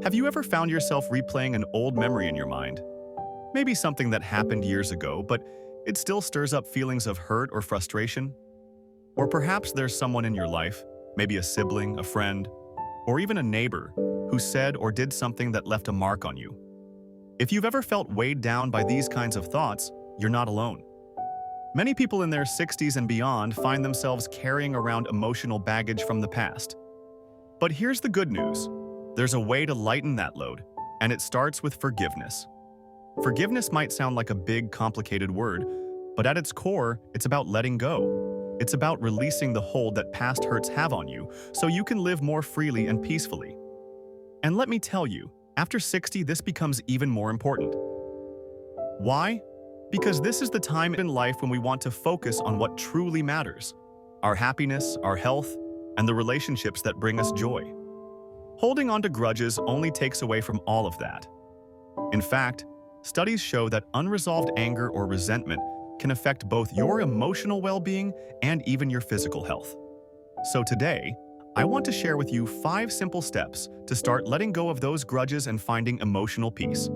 Have you ever found yourself replaying an old memory in your mind? Maybe something that happened years ago, but it still stirs up feelings of hurt or frustration? Or perhaps there's someone in your life, maybe a sibling, a friend, or even a neighbor, who said or did something that left a mark on you. If you've ever felt weighed down by these kinds of thoughts, you're not alone. Many people in their 60s and beyond find themselves carrying around emotional baggage from the past. But here's the good news. There's a way to lighten that load, and it starts with forgiveness. Forgiveness might sound like a big, complicated word, but at its core, it's about letting go. It's about releasing the hold that past hurts have on you so you can live more freely and peacefully. And let me tell you, after 60, this becomes even more important. Why? Because this is the time in life when we want to focus on what truly matters: our happiness, our health, and the relationships that bring us joy. Holding on to grudges only takes away from all of that. In fact, studies show that unresolved anger or resentment can affect both your emotional well-being and even your physical health. So today, I want to share with you 5 simple steps to start letting go of those grudges and finding emotional peace.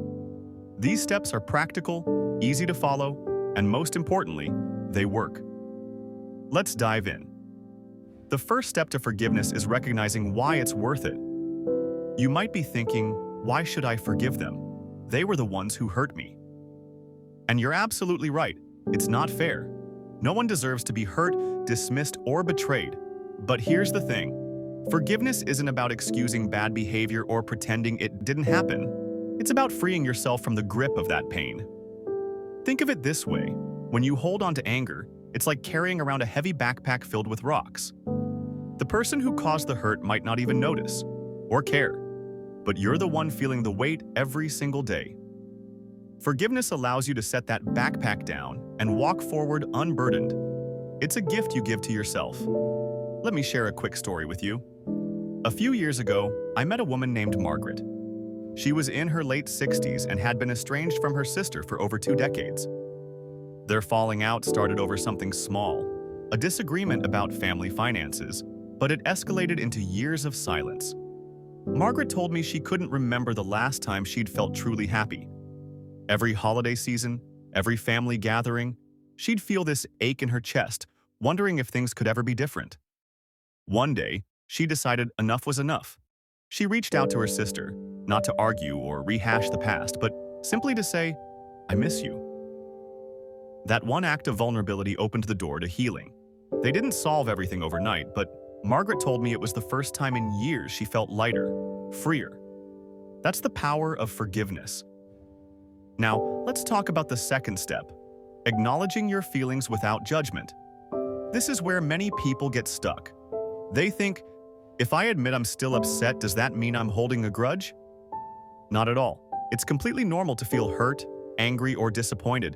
These steps are practical, easy to follow, and most importantly, they work. Let's dive in. The first step to forgiveness is recognizing why it's worth it. You might be thinking, why should I forgive them? They were the ones who hurt me. And you're absolutely right. It's not fair. No one deserves to be hurt, dismissed, or betrayed. But here's the thing. Forgiveness isn't about excusing bad behavior or pretending it didn't happen. It's about freeing yourself from the grip of that pain. Think of it this way. When you hold on to anger, it's like carrying around a heavy backpack filled with rocks. The person who caused the hurt might not even notice or care, but you're the one feeling the weight every single day. Forgiveness allows you to set that backpack down and walk forward unburdened. It's a gift you give to yourself. Let me share a quick story with you. A few years ago, I met a woman named Margaret. She was in her late 60s and had been estranged from her sister for over 2 decades. Their falling out started over something small, a disagreement about family finances, but it escalated into years of silence. Margaret told me she couldn't remember the last time she'd felt truly happy. Every holiday season, every family gathering, she'd feel this ache in her chest, wondering if things could ever be different. One day, she decided enough was enough. She reached out to her sister, not to argue or rehash the past, but simply to say, "I miss you." That one act of vulnerability opened the door to healing. They didn't solve everything overnight, but Margaret told me it was the first time in years she felt lighter, freer. That's the power of forgiveness. Now, let's talk about the second step, acknowledging your feelings without judgment. This is where many people get stuck. They think, if I admit I'm still upset, does that mean I'm holding a grudge? Not at all. It's completely normal to feel hurt, angry, or disappointed,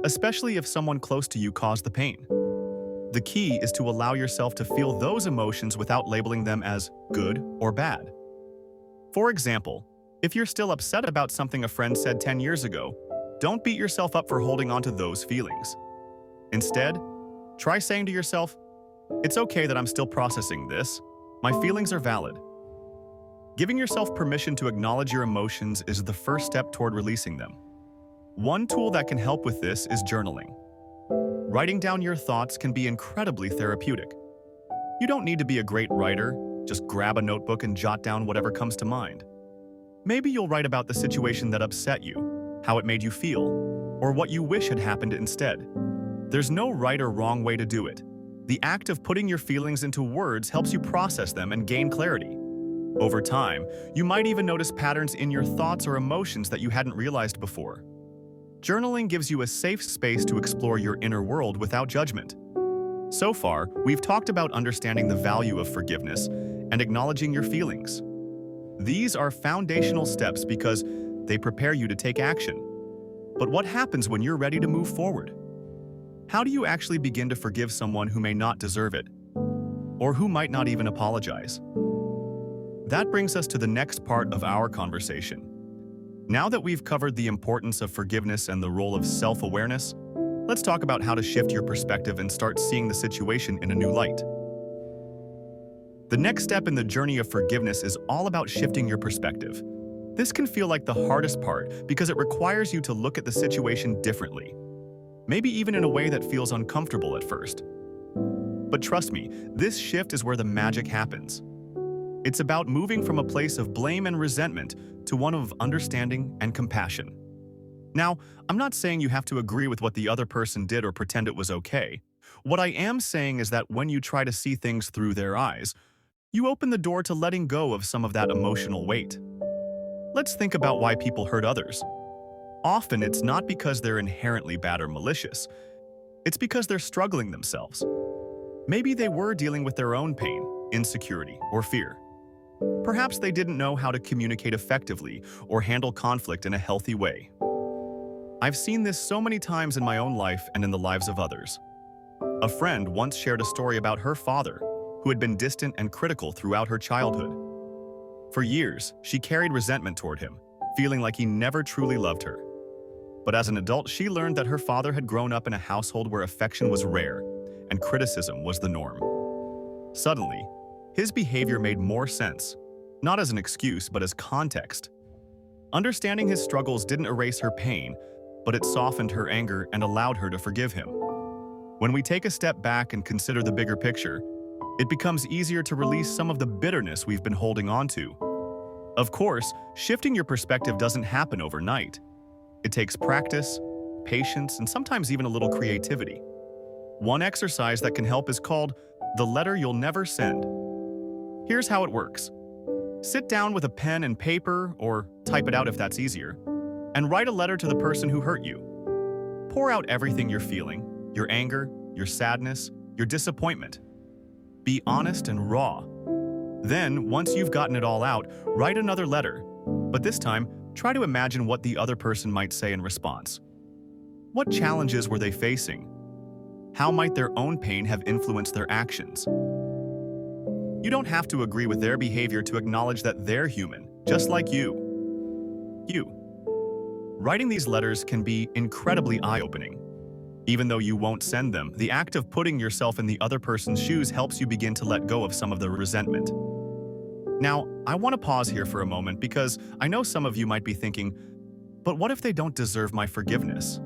especially if someone close to you caused the pain. The key is to allow yourself to feel those emotions without labeling them as good or bad. For example, if you're still upset about something a friend said 10 years ago, don't beat yourself up for holding on to those feelings. Instead, try saying to yourself, "It's okay that I'm still processing this. My feelings are valid." Giving yourself permission to acknowledge your emotions is the first step toward releasing them. One tool that can help with this is journaling. Writing down your thoughts can be incredibly therapeutic. You don't need to be a great writer, just grab a notebook and jot down whatever comes to mind. Maybe you'll write about the situation that upset you, how it made you feel, or what you wish had happened instead. There's no right or wrong way to do it. The act of putting your feelings into words helps you process them and gain clarity. Over time, you might even notice patterns in your thoughts or emotions that you hadn't realized before. Journaling gives you a safe space to explore your inner world without judgment. So far, we've talked about understanding the value of forgiveness and acknowledging your feelings. These are foundational steps because they prepare you to take action. But what happens when you're ready to move forward? How do you actually begin to forgive someone who may not deserve it, or who might not even apologize? That brings us to the next part of our conversation. Now that we've covered the importance of forgiveness and the role of self-awareness, let's talk about how to shift your perspective and start seeing the situation in a new light. The next step in the journey of forgiveness is all about shifting your perspective. This can feel like the hardest part because it requires you to look at the situation differently, maybe even in a way that feels uncomfortable at first. But trust me, this shift is where the magic happens. It's about moving from a place of blame and resentment to one of understanding and compassion. Now, I'm not saying you have to agree with what the other person did or pretend it was okay. What I am saying is that when you try to see things through their eyes, you open the door to letting go of some of that emotional weight. Let's think about why people hurt others. Often it's not because they're inherently bad or malicious. It's because they're struggling themselves. Maybe they were dealing with their own pain, insecurity, or fear. Perhaps they didn't know how to communicate effectively or handle conflict in a healthy way. I've seen this so many times in my own life and in the lives of others. A friend once shared a story about her father, who had been distant and critical throughout her childhood. For years, she carried resentment toward him, feeling like he never truly loved her. But as an adult, she learned that her father had grown up in a household where affection was rare and criticism was the norm. Suddenly, his behavior made more sense, not as an excuse, but as context. Understanding his struggles didn't erase her pain, but it softened her anger and allowed her to forgive him. When we take a step back and consider the bigger picture, it becomes easier to release some of the bitterness we've been holding on to. Of course, shifting your perspective doesn't happen overnight. It takes practice, patience, and sometimes even a little creativity. One exercise that can help is called the letter you'll never send. Here's how it works. Sit down with a pen and paper, or type it out if that's easier, and write a letter to the person who hurt you. Pour out everything you're feeling, your anger, your sadness, your disappointment. Be honest and raw. Then, once you've gotten it all out, write another letter, but this time, try to imagine what the other person might say in response. What challenges were they facing? How might their own pain have influenced their actions? You don't have to agree with their behavior to acknowledge that they're human, just like you. Writing these letters can be incredibly eye-opening. Even though you won't send them, the act of putting yourself in the other person's shoes helps you begin to let go of some of the resentment. Now, I want to pause here for a moment because I know some of you might be thinking, but what if they don't deserve my forgiveness?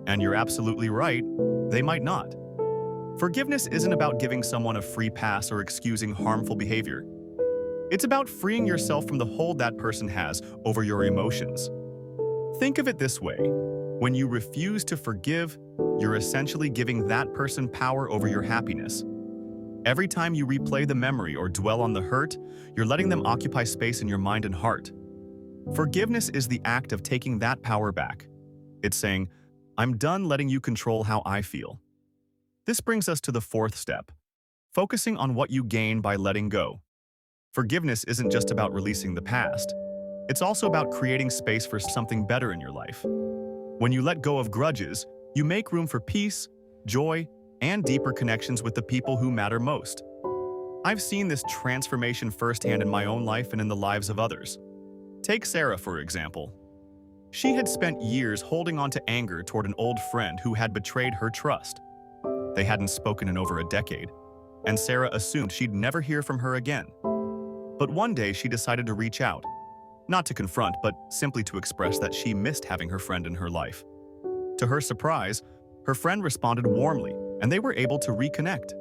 And you're absolutely right, they might not. Forgiveness isn't about giving someone a free pass or excusing harmful behavior. It's about freeing yourself from the hold that person has over your emotions. Think of it this way. When you refuse to forgive, you're essentially giving that person power over your happiness. Every time you replay the memory or dwell on the hurt, you're letting them occupy space in your mind and heart. Forgiveness is the act of taking that power back. It's saying, I'm done letting you control how I feel. This brings us to the fourth step, focusing on what you gain by letting go. Forgiveness isn't just about releasing the past. It's also about creating space for something better in your life. When you let go of grudges, you make room for peace, joy, and deeper connections with the people who matter most. I've seen this transformation firsthand in my own life and in the lives of others. Take Sarah, for example. She had spent years holding on to anger toward an old friend who had betrayed her trust. They hadn't spoken in over a decade, and Sarah assumed she'd never hear from her again. But one day she decided to reach out, not to confront, but simply to express that she missed having her friend in her life. To her surprise, her friend responded warmly, and they were able to reconnect.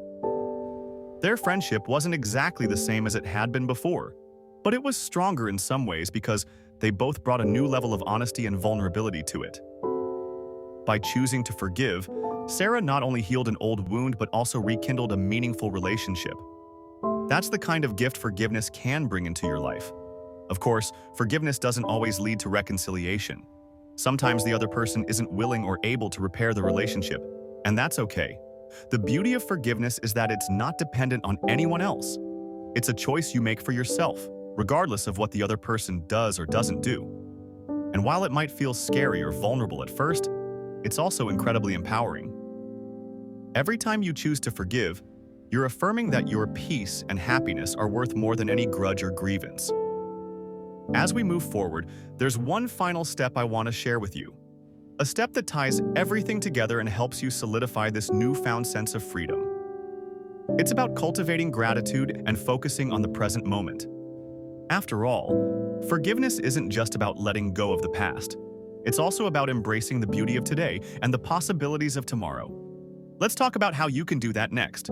Their friendship wasn't exactly the same as it had been before, but it was stronger in some ways because they both brought a new level of honesty and vulnerability to it. By choosing to forgive, Sarah not only healed an old wound but also rekindled a meaningful relationship. That's the kind of gift forgiveness can bring into your life. Of course, forgiveness doesn't always lead to reconciliation. Sometimes the other person isn't willing or able to repair the relationship, and that's okay. The beauty of forgiveness is that it's not dependent on anyone else. It's a choice you make for yourself, regardless of what the other person does or doesn't do. And while it might feel scary or vulnerable at first, it's also incredibly empowering. Every time you choose to forgive, you're affirming that your peace and happiness are worth more than any grudge or grievance. As we move forward, there's one final step I want to share with you. A step that ties everything together and helps you solidify this newfound sense of freedom. It's about cultivating gratitude and focusing on the present moment. After all, forgiveness isn't just about letting go of the past. It's also about embracing the beauty of today and the possibilities of tomorrow. Let's talk about how you can do that next.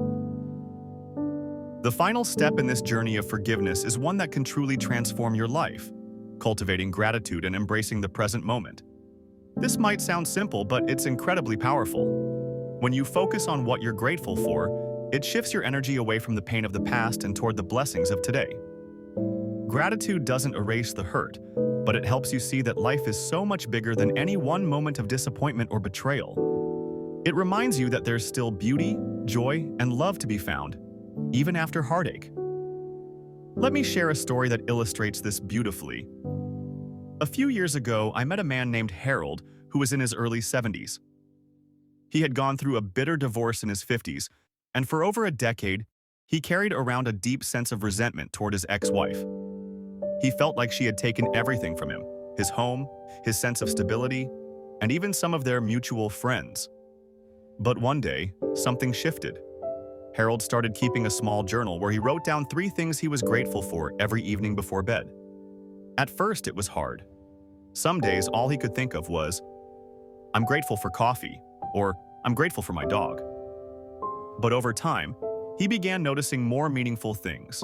The final step in this journey of forgiveness is one that can truly transform your life: cultivating gratitude and embracing the present moment. This might sound simple, but it's incredibly powerful. When you focus on what you're grateful for, it shifts your energy away from the pain of the past and toward the blessings of today. Gratitude doesn't erase the hurt, but it helps you see that life is so much bigger than any one moment of disappointment or betrayal. It reminds you that there's still beauty, joy, and love to be found, even after heartache. Let me share a story that illustrates this beautifully. A few years ago, I met a man named Harold who was in his early 70s. He had gone through a bitter divorce in his 50s, and for over a decade, he carried around a deep sense of resentment toward his ex-wife. He felt like she had taken everything from him: his home, his sense of stability, and even some of their mutual friends. But one day, something shifted. Harold started keeping a small journal where he wrote down 3 things he was grateful for every evening before bed. At first, it was hard. Some days, all he could think of was, "I'm grateful for coffee," or "I'm grateful for my dog." But over time, he began noticing more meaningful things: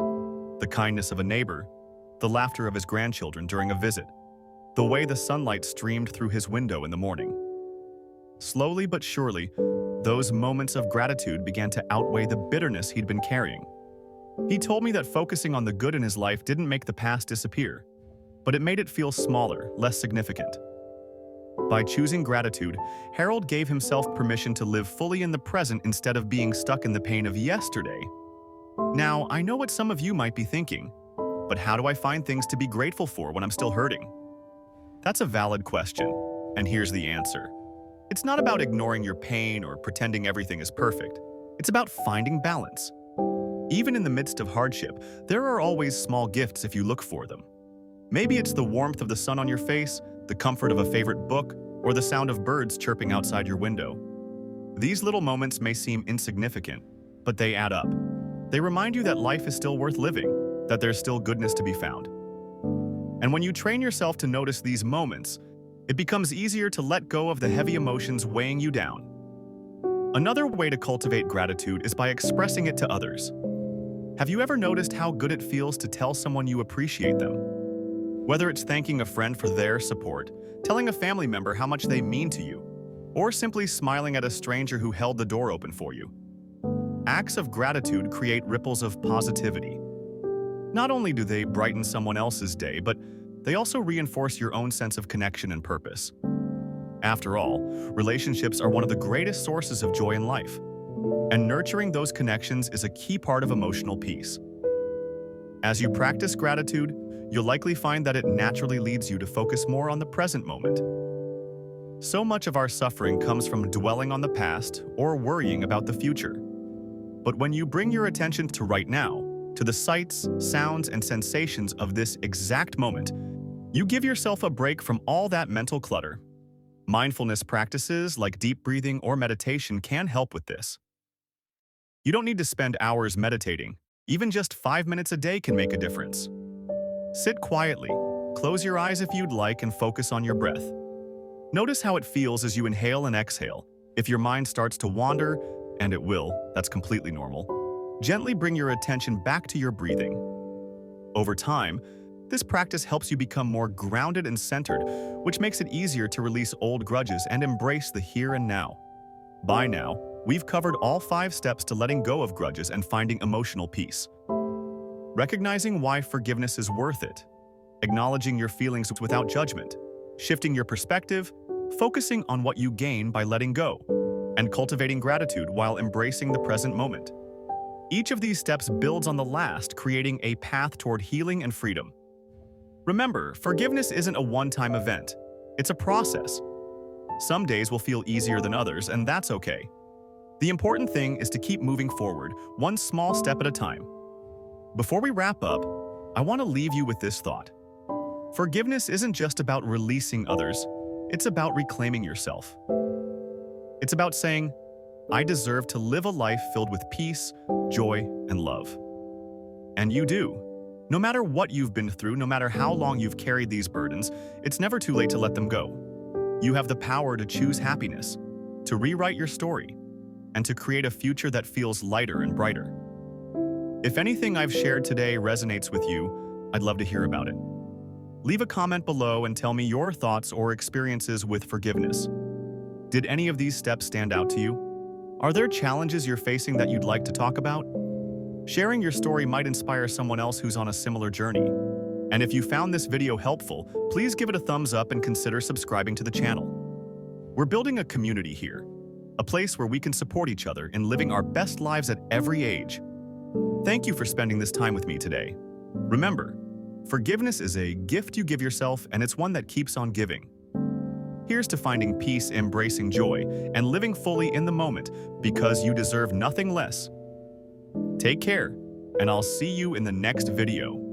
the kindness of a neighbor, the laughter of his grandchildren during a visit, the way the sunlight streamed through his window in the morning. Slowly but surely, those moments of gratitude began to outweigh the bitterness he'd been carrying. He told me that focusing on the good in his life didn't make the past disappear, but it made it feel smaller, less significant. By choosing gratitude, Harold gave himself permission to live fully in the present instead of being stuck in the pain of yesterday. Now, I know what some of you might be thinking, but how do I find things to be grateful for when I'm still hurting? That's a valid question, and here's the answer. It's not about ignoring your pain or pretending everything is perfect. It's about finding balance. Even in the midst of hardship, there are always small gifts if you look for them. Maybe it's the warmth of the sun on your face, the comfort of a favorite book, or the sound of birds chirping outside your window. These little moments may seem insignificant, but they add up. They remind you that life is still worth living, that there's still goodness to be found. And when you train yourself to notice these moments, it becomes easier to let go of the heavy emotions weighing you down. Another way to cultivate gratitude is by expressing it to others. Have you ever noticed how good it feels to tell someone you appreciate them? Whether it's thanking a friend for their support, telling a family member how much they mean to you, or simply smiling at a stranger who held the door open for you. Acts of gratitude create ripples of positivity. Not only do they brighten someone else's day, but they also reinforce your own sense of connection and purpose. After all, relationships are one of the greatest sources of joy in life, and nurturing those connections is a key part of emotional peace. As you practice gratitude, you'll likely find that it naturally leads you to focus more on the present moment. So much of our suffering comes from dwelling on the past or worrying about the future. But when you bring your attention to right now, to the sights, sounds, and sensations of this exact moment, you give yourself a break from all that mental clutter. Mindfulness practices like deep breathing or meditation can help with this. You don't need to spend hours meditating. Even just 5 minutes a day can make a difference. Sit quietly, close your eyes if you'd like, and focus on your breath. Notice how it feels as you inhale and exhale. If your mind starts to wander, and it will, that's completely normal, gently bring your attention back to your breathing. Over time, this practice helps you become more grounded and centered, which makes it easier to release old grudges and embrace the here and now. By now, we've covered all 5 steps to letting go of grudges and finding emotional peace. Recognizing why forgiveness is worth it, acknowledging your feelings without judgment, shifting your perspective, focusing on what you gain by letting go, and cultivating gratitude while embracing the present moment. Each of these steps builds on the last, creating a path toward healing and freedom. Remember, forgiveness isn't a one-time event. It's a process. Some days will feel easier than others, and that's okay. The important thing is to keep moving forward, one small step at a time. Before we wrap up, I want to leave you with this thought. Forgiveness isn't just about releasing others, it's about reclaiming yourself. It's about saying, I deserve to live a life filled with peace, joy, and love. And you do. No matter what you've been through, no matter how long you've carried these burdens, it's never too late to let them go. You have the power to choose happiness, to rewrite your story, and to create a future that feels lighter and brighter. If anything I've shared today resonates with you, I'd love to hear about it. Leave a comment below and tell me your thoughts or experiences with forgiveness. Did any of these steps stand out to you? Are there challenges you're facing that you'd like to talk about? Sharing your story might inspire someone else who's on a similar journey. And if you found this video helpful, please give it a thumbs up and consider subscribing to the channel. We're building a community here, a place where we can support each other in living our best lives at every age. Thank you for spending this time with me today. Remember, forgiveness is a gift you give yourself, and it's one that keeps on giving. Here's to finding peace, embracing joy, and living fully in the moment, because you deserve nothing less. Take care, and I'll see you in the next video.